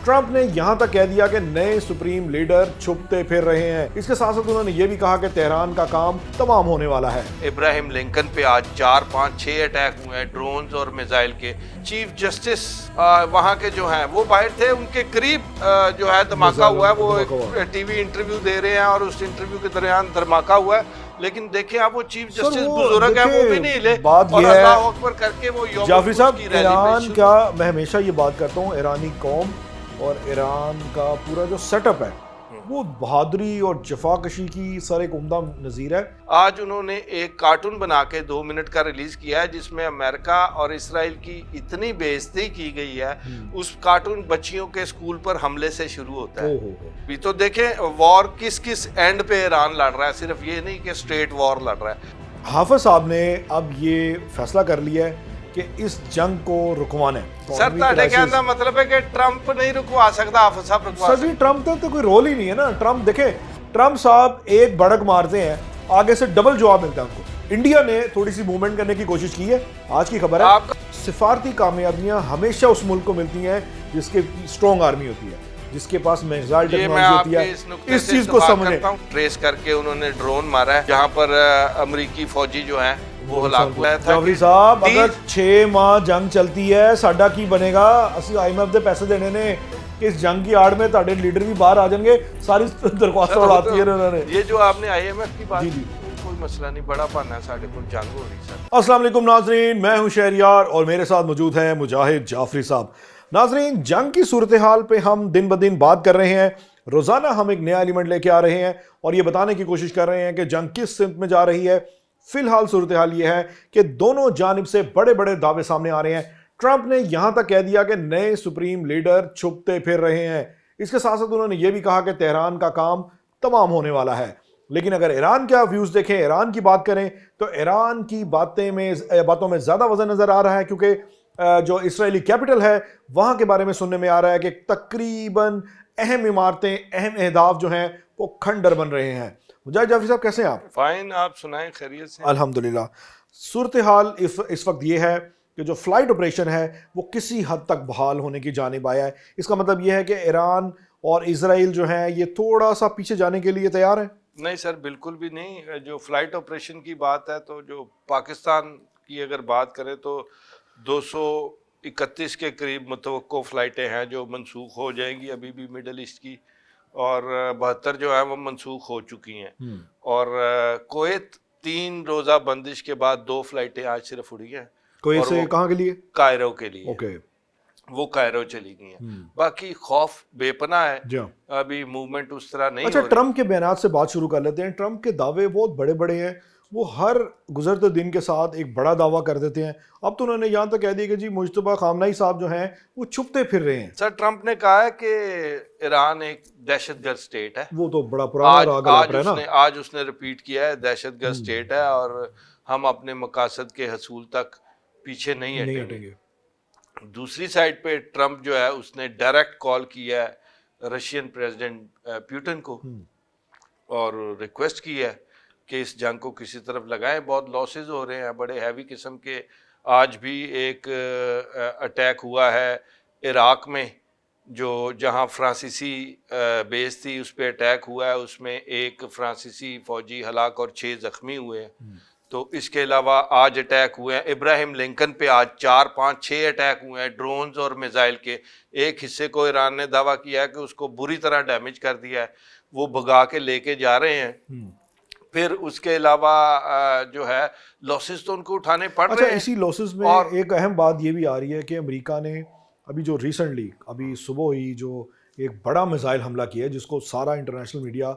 Trump ने यहां तक कह दिया कि नए सुप्रीम लीडर छुपते फिर रहे हैं। इसके साथ साथ उन्होंने ये भी कहा कि तेहरान का काम तमाम होने वाला है। इब्राहिम लिंकन पे आज 4, 5, 6 अटैक हुए हैं ड्रोन्स और मिसाइल के। चीफ जस्टिस वहां के जो हैं वो बाहर थे, उनके करीब जो है धमाका हुआ है। वो टीवी इंटरव्यू दे रहे हैं और उस इंटरव्यू के दरमियान धमाका हुआ है। लेकिन देखिए आप, वो चीफ जस्टिस बुजुर्ग है, वो भी नहीं हिले बात और ये है अल्लाह अकबर करके वो जाफरी साहब, ईरान का, मैं हमेशा ये बात करता हूँ, ईरानी कौम और ईरान का पूरा जो सेटअप है वो बहादुरी और जफाकशी की सर एक उम्दा नज़ीर है। आज उन्होंने एक कार्टून बना के 2 मिनट का रिलीज किया है जिसमें अमेरिका और इसराइल की इतनी बेइज्जती की गई है। उस कार्टून बच्चियों के स्कूल पर हमले से शुरू होता है। भी तो देखें वॉर किस किस एंड पे ईरान लड़ रहा है, सिर्फ ये नहीं कि स्ट्रेट वॉर लड़ रहा है। हाफिज साहब ने अब ये फैसला कर लिया है कि इस जंग को रुकवाना है। सर ਤੁਹਾਡੇ कहने का मतलब है कि ट्रंप नहीं रुकवा सकता, हाफिज साहब रुकवा सकते। ट्रंप तो कोई रोल ही नहीं है ना। ट्रंप देखे, ट्रंप साहब एक भड़क मारते हैं, आगे से डबल जवाब मिलता है उनको। इंडिया ने थोड़ी सी मूवमेंट करने की कोशिश की है। आज की खबर है, सिफारती कामयाबियां हमेशा उस मुल्क को मिलती हैं जिसके स्ट्रॉन्ग आर्मी होती है, जिसके पास मिसाइल टेक्नोलॉजी होती है। इस चीज को समझे ट्रेस करके उन्होंने ड्रोन मारा है जहां पर अमेरिकी फौजी जो है वो हलाक हुआ है। जाफरी साहब, अगर 6 माह जंग चलती है साडा की बनेगा? असि IMF ਦੇ पैसे देने ने इस जंग की आड़ में ਤੁਹਾਡੇ लीडर भी बाहर आ जाएंगे। सारी दरख्वास्त उड़ाती है उन्होंने। ये जो आपने IMF की बात की, कोई मसला नहीं, बड़ा पाना है, साढ़े को जंग हो रही सर। अस्सलाम वालेकुम नाजरीन, मैं हूं शहरियार और मेरे साथ मौजूद हैं मुजाहिद जाफरी साहब। नाजरीन, जंग की सूरत हाल पे हम दिन ब दिन बात कर रहे हैं। रोजाना हम एक नया एलिमेंट लेके आ रहे हैं और ये बताने की कोशिश कर रहे हैं कि जंग किस सिमत में जा रही है। फिलहाल सूरत हाल ये है कि दोनों जानिब से बड़े बड़े दावे सामने आ रहे हैं। ट्रंप ने यहां तक कह दिया कि नए सुप्रीम लीडर छुपते फिर रहे हैं। इसके साथ साथ उन्होंने ये भी कहा कि तेहरान का काम तमाम होने वाला है। लेकिन अगर ईरान का व्यूज देखें, ईरान की बात करें, तो ईरान की बातों में ज्यादा वजन नजर आ रहा है, क्योंकि जो इसराइली कैपिटल है वहां के बारे में सुनने में आ रहा है कि तकरीबन अहम इमारतें, अहम अहदाफ जो हैं वो खंडर बन रहे हैं। मुजाहिद जाफरी साहब, कैसे हैं आप? फाइन, आप सुनाएं, खैरियत से? अल्हम्दुलिल्लाह। सूरत हाल इस वक्त ये है कि जो फ्लाइट ऑपरेशन है वो किसी हद तक बहाल होने की जानिब आया है। इसका मतलब ये है कि ईरान और इसराइल जो है ये थोड़ा सा पीछे जाने के लिए तैयार है। नहीं सर, बिल्कुल भी नहीं। जो फ्लाइट ऑपरेशन की बात है, तो जो पाकिस्तान की अगर बात करें तो 231 के करीब मुतवक्को फ़्लाइटें हैं जो मनसूख हो जाएंगी अभी भी मिडल ईस्ट की, और 72 जो है वो मनसूख हो चुकी हैं। और कुवैत 3 रोज़ा बंदिश के बाद 2 फ़्लाइटें आज सिर्फ उड़ी हैं। कुवैत से कहाँ के लिए? कायरो के लिए। ओके, वो कायरो चली गई हैं। बाकी खौफ बेपना है, अभी मूवमेंट उस तरह नहीं। अच्छा, ट्रंप के बयानात से बात शुरू कर लेते हैं। ट्रंप के दावे बहुत बड़े बड़े हैं, वो हर गुजरते दिन के साथ एक बड़ा दावा कर देते हैं। अब तो उन्होंने यहाँ तक कह दिया कि जी मुज्तबा खामनाई साहब जो हैं वो छुपते फिर रहे हैं। सर, ट्रंप ने कहा है कि ईरान एक दहशतगर्द स्टेट है। वो तो बड़ा पुराना आज उसने रिपीट किया है, दहशतगर्द स्टेट है और हम अपने मकासद के हसूल तक पीछे नहीं हटेंगे। दूसरी साइड पे ट्रंप जो है उसने डायरेक्ट कॉल किया है रशियन प्रेसिडेंट पुतिन को और रिक्वेस्ट की है कि इस जंग को किसी तरफ लगाएं। बहुत लॉसेस हो रहे हैं, बड़े हैवी किस्म के। आज भी एक अटैक हुआ है इराक में, जो जहां फ्रांसीसी बेस थी उस पर अटैक हुआ है। उसमें एक फ्रांसीसी फौजी हलाक और 6 जख्मी हुए हैं। तो इसके अलावा आज अटैक हुए हैं इब्राहिम लिंकन पे। आज 4, 5, 6 अटैक हुए हैं ड्रोन्स और मिसाइल के। एक हिस्से को ईरान ने दावा किया है कि उसको बुरी तरह डैमेज कर दिया है, वो भगा के लेके जा रहे हैं। फिर उसके अलावा जो है लॉसेस तो उनको उठाने पड़ रहे हैं। इसी लॉसेस में और एक अहम बात ये भी आ रही है कि अमेरिका ने अभी जो रिसेंटली अभी सुबह ही जो एक बड़ा मिसाइल हमला किया है, जिसको सारा इंटरनेशनल मीडिया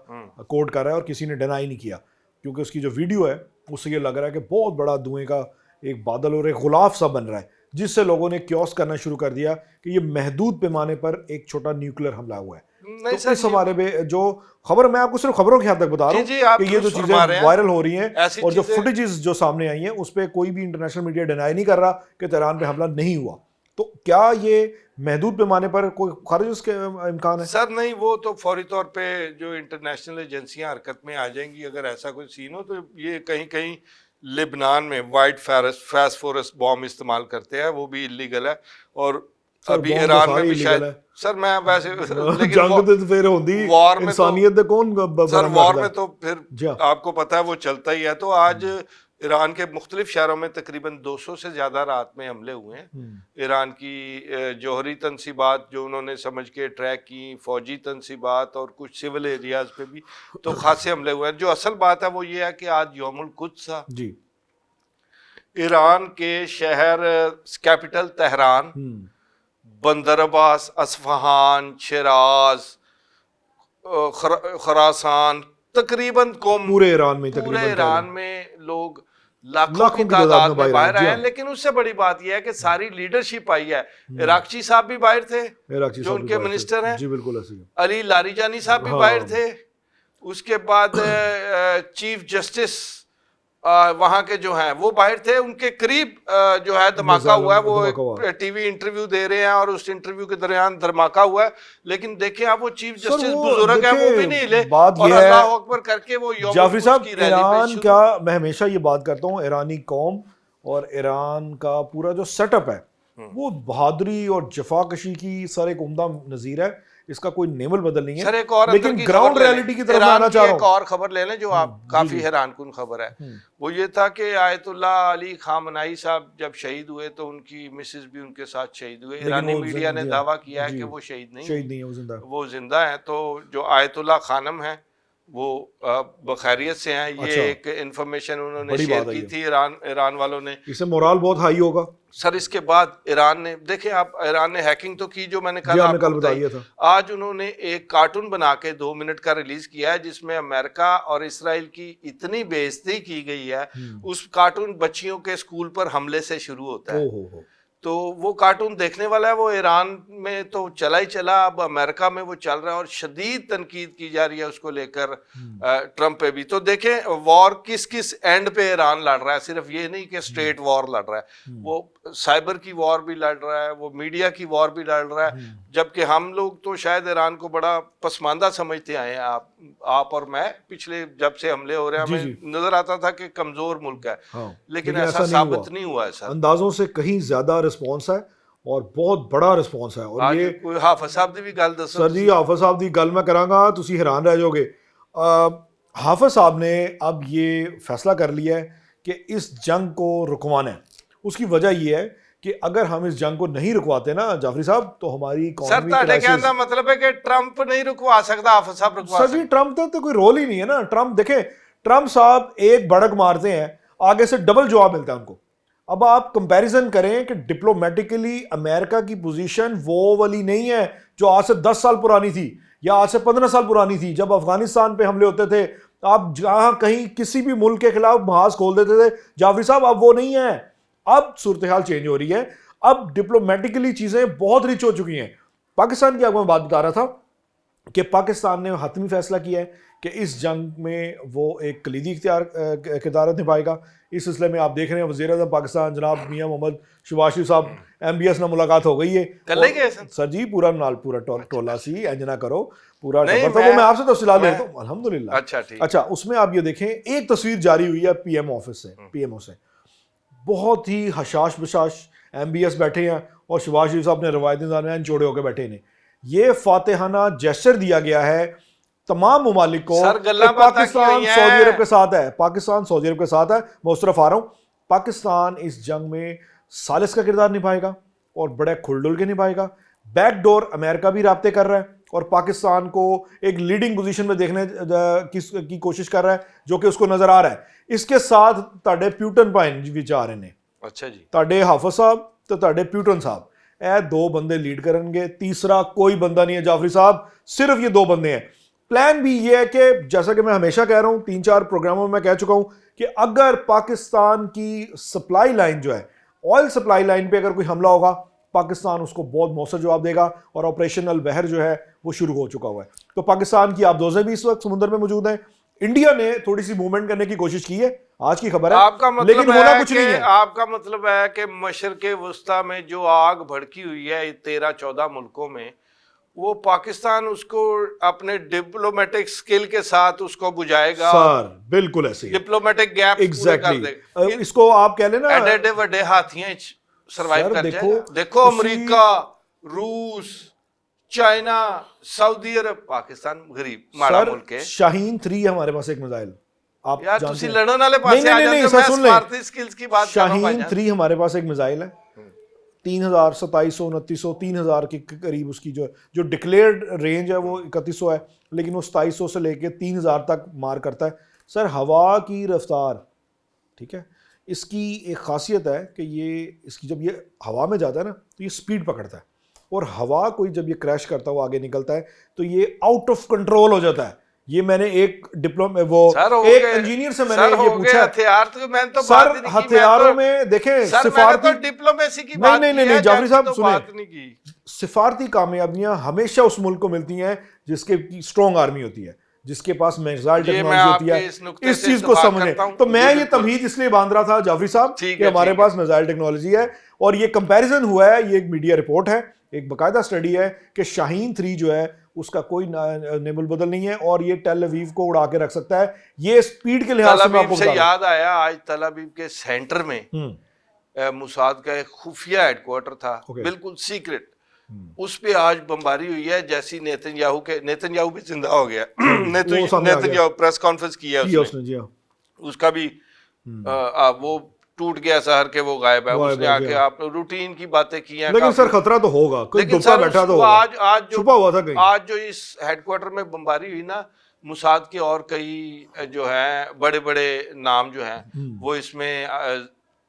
कोट कर रहा है और किसी ने डिनाई नहीं किया, क्योंकि उसकी जो वीडियो है उससे ये लग रहा है कि बहुत बड़ा धुएं का एक बादल और एक गुलाफ सा बन रहा है, जिससे लोगों ने क्योस करना शुरू कर दिया कि ये महदूद पैमाने पर एक छोटा न्यूक्लियर हमला हुआ है। तो इस हवाले में जो खबर, मैं आपको सिर्फ खबरों के हद तक बता रहा हूँ कि ये जो चीजें वायरल हो रही हैं और जो फुटेजेस जो सामने आई हैं उस पर कोई भी इंटरनेशनल मीडिया डिनाई नहीं कर रहा कि तेहरान पे हमला नहीं हुआ। तो क्या ये महदूद पैमाने पर कोई खारिज के इम्कान है? सर नहीं, वो तो फौरी तौर पे जो इंटरनेशनल एजेंसियां हरकत में आ जाएंगी अगर ऐसा कोई सीन हो। तो ये कहीं कहीं लिबनान में वाइट फास्फोरस बॉम्ब इस्तेमाल करते हैं, वो भी इलीगल है। और अभी ईरान में भी शायद सर मैं वैसे लेकिन जंग तो फिर होंदी वॉर में इंसानियत दे कौन सर वॉर में तो फिर आपको पता है वो चलता ही है। तो आज ईरान के मुख्तलिफ शहरों में तकरीबन 200 से ज्यादा रात में हमले हुए हैं। ईरान की जौहरी तनसीबात जो उन्होंने समझ के ट्रैक की, फौजी तनसीबात और कुछ सिविल एरियाज पे भी तो खासे हमले हुए हैं। जो असल बात है वो ये है कि आज यौमुल कुद्स था जी, ईरान के शहर कैपिटल तेहरान, बंदर अब्बास, असफहान, शिराज, खरासान, तकरीबन पूरे ईरान में लोग लाखों की तादाद में बाहर आए हैं। लेकिन उससे बड़ी बात यह है कि सारी लीडरशिप आई है। इराकची साहब भी बाहर थे जो उनके मिनिस्टर हैं, जी बिल्कुल, अली लारीजानी साहब भी बाहर थे। उसके बाद चीफ जस्टिस वहां के जो हैं वो बाहर थे, उनके करीब जो है धमाका हुआ है। वो टीवी इंटरव्यू दे रहे हैं और उस इंटरव्यू के दरमियान धमाका हुआ है। लेकिन देखिए आप वो चीफ जस्टिस बुजुर्ग है वो भी नहीं हिले और अल्लाह अकबर करके वो जाफरी साहब ईरान का, मैं हमेशा ये बात करता हूँ, ईरानी कौम और ईरान का पूरा जो सेटअप है वो बहादुरी और जफाकशी की सर एक उम्दा नजीर है। इसका कोई नेमल बदल नहीं है सर। एक और लेकिन ग्राउंड रियलिटी की तरफ आना चाह रहा हूं। एक और खबर ले लें जो आप काफी हैरानकुन खबर है। वो ये था कि आयतुल्लाह अली खामनाई साहब जब शहीद हुए तो उनकी मिसेस भी उनके साथ शहीद हुए। ईरानी मीडिया ने दावा किया है कि वो शहीद नहीं है, वो जिंदा है। तो जो आयतुल्लाह खानम है वो बखैरियत से हैं। ये एक इंफॉर्मेशन उन्होंने शेयर की थी ईरान वालों ने। इससे मोराल बहुत हाई होगा सर। इसके बाद ईरान ने देखें आप, ईरान ने हैकिंग तो की जो मैंने कल बताया था। आज उन्होंने एक कार्टून बना के 2 मिनट का रिलीज किया है जिसमें अमेरिका और इसराइल की इतनी बेइज्जती की गई है। उस कार्टून बच्चियों के स्कूल पर हमले से शुरू होता है। तो वो कार्टून देखने वाला है। वो ईरान में तो चला ही चला, अब अमेरिका में वो चल रहा है और शदीद तनकीद की जा रही है उसको लेकर ट्रंप पे भी। तो देखें वॉर किस किस एंड पे ईरान लड़ रहा है। सिर्फ ये नहीं कि स्ट्रेट वॉर लड़ रहा है, वो साइबर की वॉर भी लड़ रहा है, वो मीडिया की वॉर भी लड़ रहा है। जबकि हम लोग तो शायद ईरान को बड़ा पसमानदा समझते आए हैं, आप और मैं। पिछले जब से हमले हो रहे हैं हमें नजर आता था कि कमजोर मुल्क है, लेकिन ऐसा साबित नहीं हुआ है सर। अंदाजों से कहीं ज्यादा रिस्पॉन्स है और बहुत बड़ा रिस्पॉन्स है। और ये कोई हाफिज साहब दी भी गल दसो सर जी। हाफिज साहब दी गल मैं करांगा, तुसी हैरान रह जाओगे। हाफिज साहब ने अब ये फैसला कर लिया है कि इस जंग को रुकवाना है। उसकी वजह ये है कि अगर हम इस जंग को नहीं रुकवाते ना जाफरी साहब तो हमारी इकोनॉमी सर मतलब है कि ट्रंप नहीं रुकवा सकता, हाफिज साहब रुकवा सकते। सर जी ट्रंप तो कोई रोल ही नहीं है ना। ट्रंप देखें, ट्रंप साहब एक भड़क मारते हैं, आगे से डबल जवाब मिलता है उनको। अब आप कंपैरिजन करें कि डिप्लोमेटिकली अमेरिका की पोजीशन वो वाली नहीं है जो आज से 10 साल पुरानी थी या आज से 15 साल पुरानी थी। जब अफगानिस्तान पे हमले होते थे आप जहां कहीं किसी भी मुल्क के खिलाफ महाज खोल देते थे जाफरी साहब, अब वो नहीं है। अब सूरत हाल चेंज हो रही है, अब डिप्लोमेटिकली चीजें बहुत रिच हो चुकी हैं। पाकिस्तान की आपको मैं बात बता रहा था कि पाकिस्तान ने हतमी फैसला किया है कि इस जंग में वो एक कलीदी किरदार निभाएगा। इस सिलसिले में आप देख रहे हैं वज़ीर आज़म पाकिस्तान जनाब मियां मोहम्मद शहबाज शरीफ साहब MBS में मुलाकात हो गई है सर जी। पूरा टोला सी एंजना करो पूरा तो वो मैं आपसे तफसीलात लेता हूँ अल्हम्दुलिल्लाह। अच्छा उसमें आप ये देखें, एक तस्वीर जारी हुई है PM ऑफिस से, PMO से, बहुत ही हशाश बशाश MBS बैठे हैं और शहबाज शरीफ साहब ने रवायती दरमियान चौड़े होकर बैठे ने। ये फातिहाना जेस्चर दिया गया है तमाम ममालिक को। पाकिस्तान सऊदी अरब के साथ है, पाकिस्तान सऊदी अरब के साथ है। मैं उस तरफ आ रहा हूं। पाकिस्तान इस जंग में सालिस का किरदार निभाएगा और बड़े खुलडुल के निभाएगा। बैकडोर अमेरिका भी राब्ते कर रहा है और पाकिस्तान को एक लीडिंग पोजीशन में देखने की कोशिश कर रहा है जो कि उसको नजर आ रहा है। इसके साथ ताडे प्यूटन पाइन भी जा रहे हैं। अच्छा जी, ताडे हाफिज साहब तो ताडे प्यूटन साहब, ए 2 बंदे लीड करेंगे, तीसरा कोई बंदा नहीं है जाफरी साहब, सिर्फ ये 2 बंदे हैं। प्लान भी ये है कि जैसा कि मैं हमेशा कह रहा हूं, 3-4 प्रोग्रामों में मैं कह चुका हूं कि अगर पाकिस्तान की सप्लाई लाइन जो है, ऑयल सप्लाई लाइन पे अगर कोई हमला होगा पाकिस्तान उसको बहुत मौसर जवाब देगा और ऑपरेशनल बहर जो है वो शुरू हो चुका हुआ है। तो पाकिस्तान की आबदोजें भी इस वक्त समुद्र में मौजूद हैं। इंडिया ने थोड़ी सी मूवमेंट करने की कोशिश की है, आज की खबर है, आपका मतलब लेकिन होना कुछ नहीं है। आपका मतलब है कि मशरक़े वुस्ता में जो आग भड़की हुई है 13-14 मुल्कों में, वो पाकिस्तान उसको अपने डिप्लोमेटिक स्किल के साथ उसको बुझाएगा। सर बिल्कुल ऐसे डिप्लोमेटिक गैप एग्जैक्टली कर इसको आप कह लेना एडे बड़े हाथियां सर्वाइव कर जाएगा। देखो अमेरिका, रूस, चाइना, सऊदी अरब, पाकिस्तान गरीब माड़ा सर मुल्क है शाहीन 3 हमारे पास एक मिसाइल, आप यार। जानते तुसी हैं? लड़न वाले नहीं पासे आ नहीं नहीं जाते हो, सर मैं सुन लें, स्मारती स्किल्स की बात कर रहा हूं शाहीन भाईजान। 3 हमारे पास एक मिसाइल है, 3000, 2700, 2900, 3000 के करीब उसकी जो जो डिक्लेयर्ड रेंज है वो 3100 है, लेकिन वो 2700 से लेके 3000 तक मार करता है सर। हवा की रफ्तार, ठीक है, इसकी एक खासियत है कि ये इसकी जब ये हवा में जाता है ना तो ये स्पीड पकड़ता है, और हवा कोई जब ये क्रैश करता है वो आगे निकलता है तो ये आउट ऑफ कंट्रोल हो जाता है। ये मैंने एक डिप्लोमा वो एक इंजीनियर से मैंने ये पूछा। हथियार तो मैंने तो सर बात ही नहीं की, मैं हथियारों तो में देखें सर मैंने सिफारती, तो डिप्लोमेसी की नहीं बात नहीं की नहीं है, नहीं जाफरी जंग की साहब तो सुने, बात नहीं की। सिफारती कामयाबियां हमेशा उस मुल्क को मिलती हैं जिसके स्ट्रॉन्ग आर्मी होती है, जिसके पास मिसाइल ये मैं टेक्नोलॉजी होती आपके है। इस नुक्ते इस से चीज को इत्तेफाक समझें, करता हूं। तो जी, मैं ये बिल्कुल। तमहीद इसलिए बांध रहा था जाफरी साहब ठीक कि है, हमारे ठीक पास मिसाइल टेक्नोलॉजी है, और ये कंपैरिजन हुआ है, ये एक मीडिया रिपोर्ट है, एक बाकायदा स्टडी है कि शाहीन 3 जो है उसका कोई नेमुल बदल नहीं है, और ये टेल अवीव को उड़ा के रख सकता है। ये स्पीड के लिहाज से मैं आपको से बता रहा याद आया, आज तल अवीव के सेंटर में हूं। मुसाद का एक खुफिया हेडक्वार्टर था, बिल्कुल सीक्रेट, उस पे आज बमबारी हुई है। जैसी नेतन्याहू भी जिंदा हो गया, नेतन्याहू प्रेस कॉन्फ्रेंस किया उसने, जी हाँ, उसका भी वो टूट गया शहर के, वो गायब है। उसने आके आप रूटीन की बातें की हैं, लेकिन सर खतरा तो होगा, कोई दुबका बैठा तो होगा, आज छुपा हुआ था कहीं। आज जो इस हेडक्वार्टर में बमबारी हुई ना, मुसाद के और कई जो है बड़े बड़े नाम जो हैं वो इसमें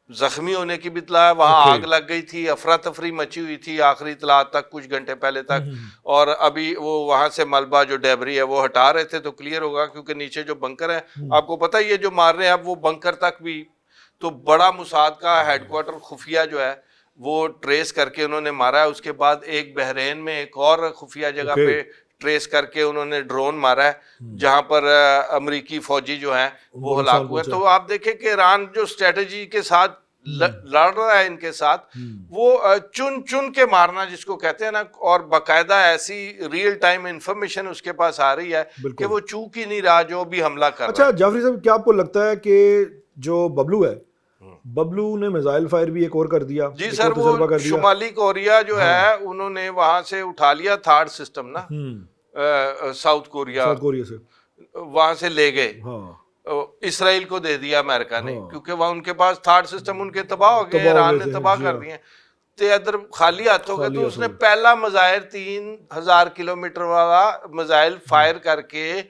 जख्मी होने की भी इतला है। वहां आग लग गई थी, अफरा तफरी मची हुई थी आखिरी इतला तक, कुछ घंटे पहले तक। और अभी वो वहां से मलबा जो डेबरी है वो हटा रहे थे, तो क्लियर होगा, क्योंकि नीचे जो बंकर है, आपको पता है ये जो मार रहे हैं अब वो बंकर तक भी, तो बड़ा मुसाद का हेडक्वार्टर खुफिया जो है वो ट्रेस करके उन्होंने मारा है। उसके बाद एक बहरेन में एक और खुफिया जगह पे ट्रेस करके उन्होंने ड्रोन मारा है, जहां पर अमेरिकी फौजी जो हैं वो हलाक हुए। तो आप देखें कि ईरान जो स्ट्रेटेजी के साथ लड़ रहा है इनके साथ, वो चुन चुन के मारना जिसको कहते हैं ना, और बाकायदा ऐसी रियल टाइम इंफॉर्मेशन उसके पास आ रही है कि वो चूक ही नहीं रहा जो भी हमला कर रहा है। अच्छा जाफरी साहब, क्या आपको लगता है कि जो बबलू है, बबलू ने मिसाइल फायर भी एक और कर दिया? जी सर, वो शुमाली कोरिया जो है उन्होंने वहां से उठा लिया थार्ड सिस्टम ना, साउथ कोरिया से वहां से ले गए, इसराइल को दे दिया अमेरिका ने, क्योंकि वहां उनके पास थर्ड सिस्टम उनके तबाह हो गए, ईरान ने तबाह कर दिए, तो इधर खाली हाथ हो गए। तो उसने पहला मिसाइल 3000 किलोमीटर वाला मिसाइल फायर करके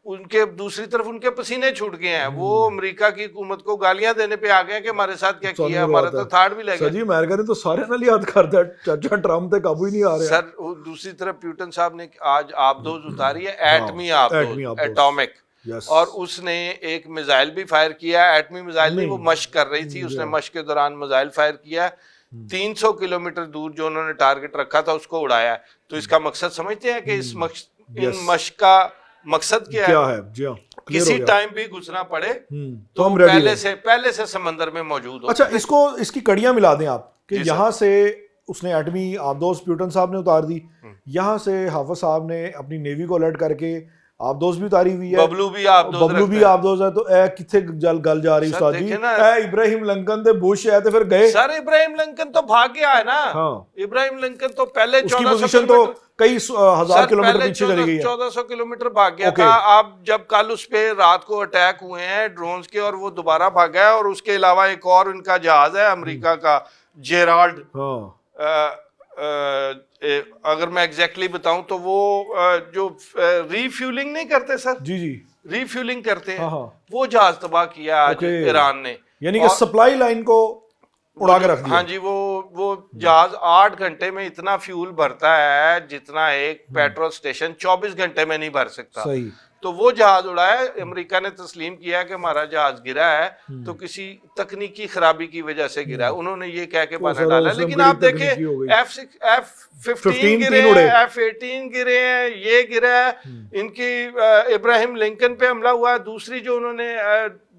उनके दूसरी तरफ उनके पसीने छूट गए हैं। वो अमेरिका की हुकूमत को गालियां देने पे आ गए कि हमारे साथ क्या किया, हमारा तो थार्ड भी लगे। सर अमेरिका ने तो सारे नाल याद कर दिया, चाचा ट्रम्प तक काबू ही नहीं आ रहा। सर दूसरी तरफ प्यूटन साहब ने आज आबदोज उतारी है, एटमी आबदोज, एटॉमिक, और उसने एक मिसाइल भी फायर किया। एटमी मिसाइल नहीं, वो मश्क कर रही थी, उसने मश्क के दौरान मिसाइल फायर किया, 300 किलोमीटर दूर जो उन्होंने टारगेट रखा था उसको उड़ाया। तो इसका मकसद समझते हैं कि इस मश्क का मकसद क्या है? जी हाँ, किसी टाइम भी घुसना पड़े तो हम पहले से समंदर में मौजूद हो। अच्छा, इसकी कड़ियां मिला दें आप कि यहाँ से उसने एटमी आबदोज प्यूटन साहब ने उतार दी, यहाँ से हाफिज साहब ने अपनी नेवी को अलर्ट करके आबदोज भी उतारी हुई है, बबलू भी आबदोज है। तो किथे गल जा रही उस्ताद जी, इब्राहिम लिंकन दे बुश है तो फिर गए। सर इब्राहिम लिंकन तो भाग गया है ना। इब्राहिम लिंकन तो पहले उसकी पोजीशन तो कई हजार किलोमीटर पीछे चली गई है, 1400 किलोमीटर भाग गया था। आप जब कल उस पे रात को अटैक हुए हैं ड्रोन्स के, और वो दोबारा भागा है। और उसके अलावा एक और उनका जहाज है अमेरिका का, जेराल्ड, अगर मैं एग्जैक्टली बताऊं तो वो जो रीफ्यूलिंग नहीं करते सर, जी रीफ्यूलिंग करते हैं, वो जहाज तबाह किया आज ईरान ने, यानी कि सप्लाई लाइन को उड़ा के रख दिया। हाँ जी, वो जहाज 8 घंटे में इतना फ्यूल भरता है जितना एक पेट्रोल स्टेशन 24 घंटे में नहीं भर सकता। सही। तो वो जहाज उड़ा है, अमेरिका ने तस्लीम किया कि हमारा जहाज गिरा है तो किसी तकनीकी खराबी की वजह से गिरा है, उन्होंने ये कह के बहाना डाला। लेकिन आप देखें F-15 गिरे हैं, F-18 गिरे हैं, ये गिरा है, इनकी इब्राहिम लिंकन पे हमला हुआ है। दूसरी जो उन्होंने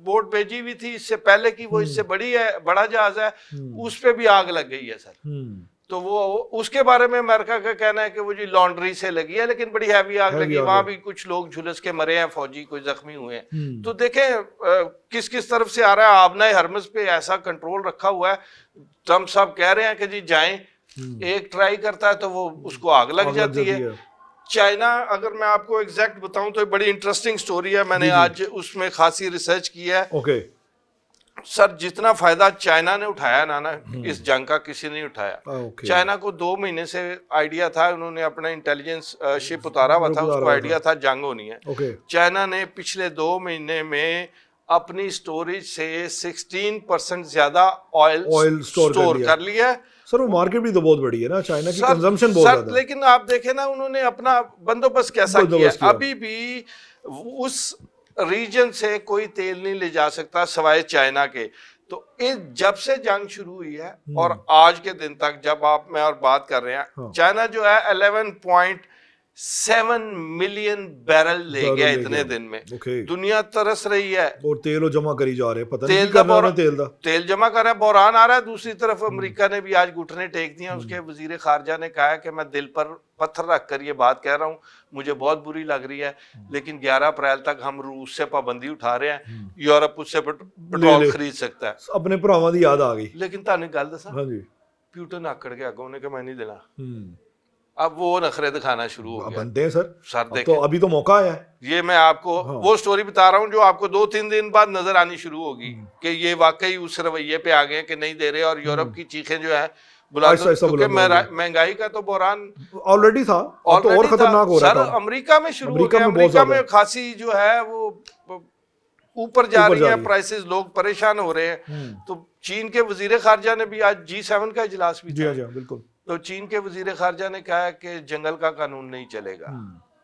बोट भेजी हुई थी इससे पहले की, वो इससे बड़ी है, बड़ा जहाज है, उस पे भी आग लग गई है सर। तो वो उसके बारे में अमेरिका का कहना है कि वो जी लॉन्ड्री से लगी है, लेकिन बड़ी हैवी आग लगी, वहां भी कुछ लोग झुलस के मरे हैं, फौजी कोई जख्मी हुए हैं। तो देखें किस किस तरफ से आ रहा है। आबना हरमज पे ऐसा कंट्रोल रखा हुआ है, ट्रम्प साहब कह रहे हैं कि जी जाएं, एक ट्राई करता है तो वो उसको आग लग जाती है। चाइना, अगर मैं आपको एग्जैक्ट बताऊं तो बड़ी इंटरेस्टिंग स्टोरी है, मैंने आज उसमें खासी रिसर्च की है। ओके सर, जितना फायदा चाइना ने उठाया ना इस जंग का किसी ने नहीं उठाया। चाइना को 2 महीने से आइडिया था, उन्होंने अपना इंटेलिजेंस शिप उतारा हुआ था, उसको आइडिया था जंग होनी है। चाइना ने पिछले 2 महीने में अपनी स्टोरेज से 16% ज्यादा ऑयल स्टोर कर लिया है। सर वो मार्केट भी तो बहुत बड़ी है ना, चाइना की कंजम्पशन बहुत ज्यादा है। लेकिन आप देखें ना, उन्होंने अपना बंदोबस्त कैसा किया। अभी भी उस रीजन से कोई तेल नहीं ले जा सकता सिवाय चाइना के। तो जब से जंग शुरू हुई है और आज के दिन तक जब आप मैं और बात कर रहे हैं, चाइना जो है 11.7 मिलियन बैरल ले गया इतने दिन में। दुनिया तरस रही है और तेल जमा करी जा रहे हैं, पता नहीं तेल जमा कर रहा है, बहरान आ रहा है। दूसरी तरफ अमेरिका ने भी आज घुटने टेक दिए। उसके वजीर खारजा ने कहा है कि मैं दिल पर पत्थर रख कर ये बात कह रहा हूँ, मुझे बहुत बुरी लग रही है, लेकिन 11 अप्रैल तक हम रूस से पाबंदी उठा रहे हैं, यूरोप उससे पेट्रोल खरीद सकता है। अपने भरावां दी याद आ गई। लेकिन ताने गल दसा, प्यूटन आकड़ के अगों ने कहा मैं नहीं देना। अब वो नखरे दिखाना शुरू हो गया। बनते हैं सर देखें, तो अभी तो मौका है। ये मैं आपको वो स्टोरी बता रहा हूँ जो आपको 2-3 दिन बाद नजर आनी शुरू होगी कि ये वाकई उस रवैये पे आ गए कि नहीं दे रहे, और यूरोप की चीखें जो है बुला दो, क्योंकि महंगाई का तो बहरान ऑलरेडी था, अब तो और खतरनाक हो रहा था। सर अमेरिका में शुरू हो गया, अमेरिका में खासी जो है वो ऊपर जा रही है प्राइसेस, लोग परेशान हो रहे हैं। तो चीन के वजीर खारजा ने भी आज G7 का इजलास भी था। बिल्कुल। तो चीन के वजीर खारजा ने कहा है कि जंगल का कानून नहीं चलेगा।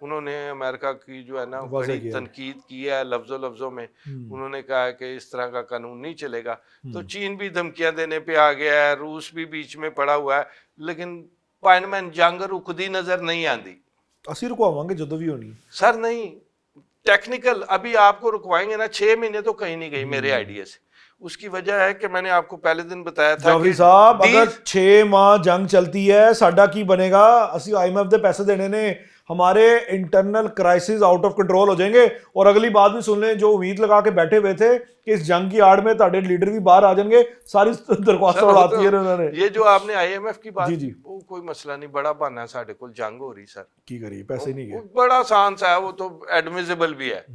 उन्होंने अमेरिका की जो है ना बड़ी तनकीद की है लफ्जों में। उन्होंने कहा है कि इस तरह का कानून नहीं चलेगा। तो चीन भी धमकियां देने पे आ गया है, रूस भी बीच में पड़ा हुआ है, लेकिन पाइनमैन जंग रुकदी नजर नहीं आती। असी रुकवाएंगे जदों भी होनी सर, नहीं टेक्निकल अभी आपको रुकवाएंगे ना, 6 महीने तो कहीं नहीं गई मेरे आइडिया से। उसकी वजह है कि मैंने आपको पहले दिन बताया था कि साहब अगर 6 माह जंग चलती है साडा की बनेगा। असि IMF दे पैसे देने ने, हमारे internal crisis out of control हो जाएंगे। और अगली बात भी सुन लें, जो उम्मीद लगा के बैठे हुए थे कि इस जंग की आड़ में ताड़े लीडर भी बाहर आ जाएंगे, सारी दरख्वास्त उड़ा दी है उन्होंने। ये जो आपने IMF की बात, जी वो कोई मसला नहीं, बड़ा बहाना है, साडे कोल जंग हो रही सर, की करिए पैसे नहीं गए, बड़ा आसान सा है, वो तो एडमिसिबल भी है।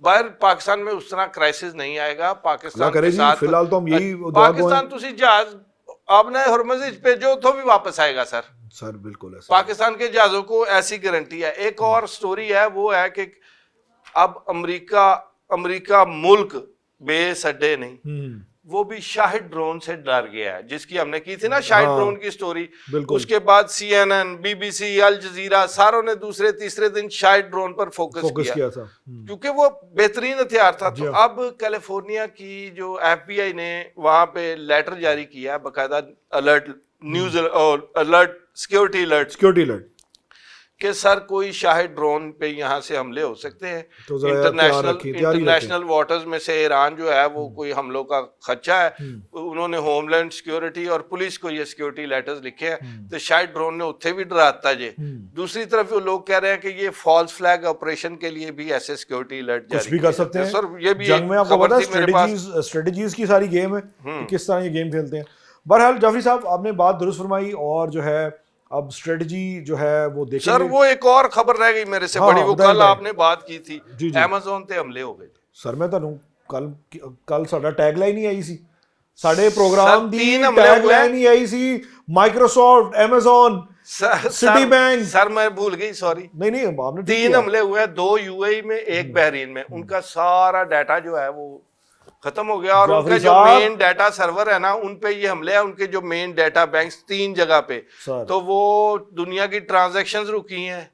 बाहर पाकिस्तान में उस तरह क्राइसिस नहीं आएगा। पाकिस्तान के साथ फिलहाल तो हम यही पाकिस्तान तुसी जहाज आपने हरमुज़ पे जो तो भी वापस आएगा सर बिल्कुल ऐसा। पाकिस्तान के जहाजों को ऐसी गारंटी है। एक और स्टोरी है, वो है कि अब अमेरिका मुल्क बेस अड्डे नहीं, वो भी शाहिद ड्रोन से डर गया है, जिसकी हमने की थी ना शाहिद ड्रोन की स्टोरी। उसके बाद CNN, BBC, अल जजीरा सारों ने दूसरे तीसरे दिन शाहिद ड्रोन पर फोकस किया था, क्योंकि वो बेहतरीन हथियार था। तो अब कैलिफोर्निया की जो FBI ने वहां पे लेटर जारी किया है, बाकायदा alert, news alert, security alert कि सर कोई शाहिद ड्रोन पे यहाँ से हमले हो सकते हैं। तो इंटरनेशनल वाटर्स में से ईरान जो है वो कोई हमलों का खदशा है। उन्होंने होमलैंड सिक्योरिटी और पुलिस को ये सिक्योरिटी लेटर्स लिखे हैं, तो शायद ड्रोन ने उत्थे भी डराता जे। दूसरी तरफ वो लोग कह रहे हैं कि ये फॉल्स फ्लैग ऑपरेशन के लिए भी ऐसे सिक्योरिटी अलर्ट जारी भी कर सकते हैं। सर ये भी जंग में आपको पता है स्ट्रेटजीज की सारी गेम है कि किस तरह ये गेम खेलते हैं। बहरहाल जाफरी साहब, आपने बात दुरुस्त फरमाई, और जो है अब स्ट्रेटजी जो है वो देखेंगे। सर वो एक और खबर रह गई मेरे से बड़ी, वो कल आपने बात की थी, Amazon ते हमले हो गए। सर मैं तुहानू कल साडा टैगलाइन ही आई सी, साडे प्रोग्राम दी टैगलाइन ही आई सी, Microsoft, Amazon, Citibank. Sir मैं भूल गई, सॉरी। नहीं आपने 3 हमले हुए, 2 UAE में, 1 बहरीन में। उनका सारा डाटा जो है वो खत्म हो गया, और उनका जो मेन डाटा सर्वर है ना, उन पे ये हमले हैं। उनके जो मेन डाटा बैंक्स 3 जगह पे, तो वो दुनिया की ट्रांजैक्शंस रुकी हैं,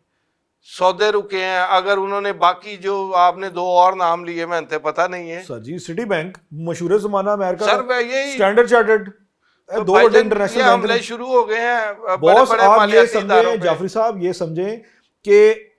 सौदे रुके हैं। अगर उन्होंने बाकी जो आपने 2 और नाम लिए, मैं अंते पता नहीं है सर जी, सिटी बैंक मशहूर ज़माना अमेरिका, सर यही स्टैंडर्ड चार्टर्ड, 2 इंटरनेशनल हमले शुरू हो गए हैं। बॉस आप ये समझें जाफरी साहब, ये समझें कि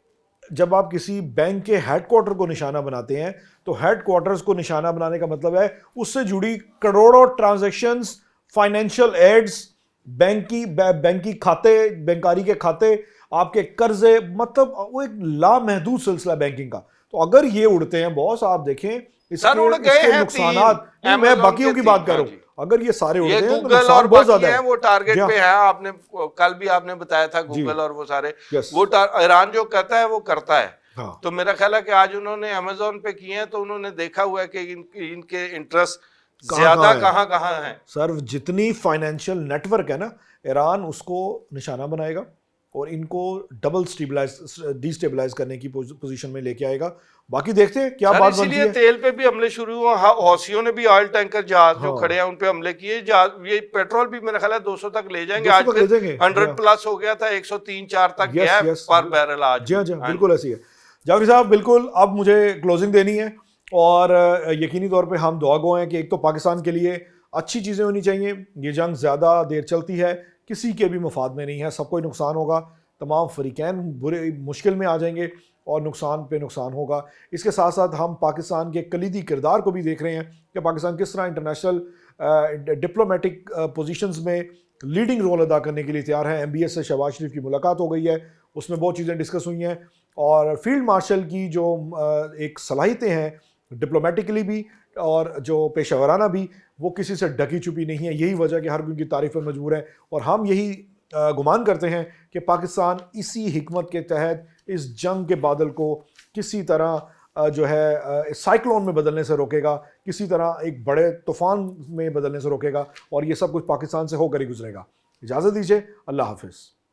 जब आप किसी बैंक के हेडक्वार्टर को निशाना बनाते हैं, तो हेडक्वार्टर्स को निशाना बनाने का मतलब है उससे जुड़ी करोड़ों ट्रांजैक्शंस, फाइनेंशियल एड्स, बैंकी खाते, बैंकारी के खाते, आपके कर्जे, मतलब वो एक लामहदूद सिलसिला बैंकिंग का। तो अगर ये उड़ते हैं बॉस, आप देखें इसके नुकसानात, मैं बाकियों की बात कर रहा हूँ, अगर ये सारे ये उड़ते हैं तो गूगल नुकसान और बहुत बाकी ज्यादा हैं, है। वो टारगेट जी हाँ। पे है। आपने कल भी आपने बताया था गूगल और वो सारे, यस। वो ईरान जो कहता है वो करता है। हाँ तो मेरा ख्याल है कि आज उन्होंने अमेजोन पे किए हैं तो उन्होंने देखा हुआ है कि इनके इंटरेस्ट कहाँ ज्यादा कहाँ है कहाँ कहाँ है। सर, जितनी फाइनेंशियल नेटवर्क है ना, ईरान उसको निशाना बनाएगा और इनको डबल डिस्टेबलाइज करने की पोजीशन में लेके आएगा। बाकी देखते हैं क्या सर बात बनती इसीलिए है। तेल पे भी हमले शुरू हुए, हौसियों ने भी ऑयल टैंकर जहाज जो हाँ खड़े हैं उन पे हमले किए। जहाज ये पेट्रोल भी मेरा ख्याल है 200 तक ले जाएंगे 200 आज, तक ले फिर जाएंगे। 100 प्लस हो गया था, 103-4 तक गया यस है यस। पर बैरल आज जी हाँ भी। जी हाँ, हाँ बिल्कुल ऐसी है। जाफरी साहब बिल्कुल, अब मुझे क्लोजिंग देनी है और यकीनी तौर पे हम दुआ गो हैं कि एक तो पाकिस्तान के लिए अच्छी चीज़ें होनी चाहिए। ये जंग ज़्यादा देर चलती है, किसी के भी मफाद में नहीं है, सबको नुकसान होगा, तमाम फरीकैन बुरे मुश्किल में आ जाएंगे और नुकसान पे नुकसान होगा। इसके साथ साथ हम पाकिस्तान के कलीदी किरदार को भी देख रहे हैं कि पाकिस्तान किस तरह इंटरनेशनल डिप्लोमेटिक पोजीशंस में लीडिंग रोल अदा करने के लिए तैयार है। MBS से शहबाज शरीफ की मुलाकात हो गई है, उसमें बहुत चीज़ें डिस्कस हुई हैं और फील्ड मार्शल की जो एक सलाहियतें हैं डिप्लोमेटिकली भी और जो पेशेवराना भी, वो किसी से ढकी छुपी नहीं है। यही वजह कि हर कोई उनकी तारीफ पर मजबूर है और हम यही गुमान करते हैं कि पाकिस्तान इसी हिकमत के तहत इस जंग के बादल को किसी तरह जो है साइक्लोन में बदलने से रोकेगा, किसी तरह एक बड़े तूफान में बदलने से रोकेगा और ये सब कुछ पाकिस्तान से होकर ही गुजरेगा। इजाज़त दीजिए, अल्लाह हाफिज़।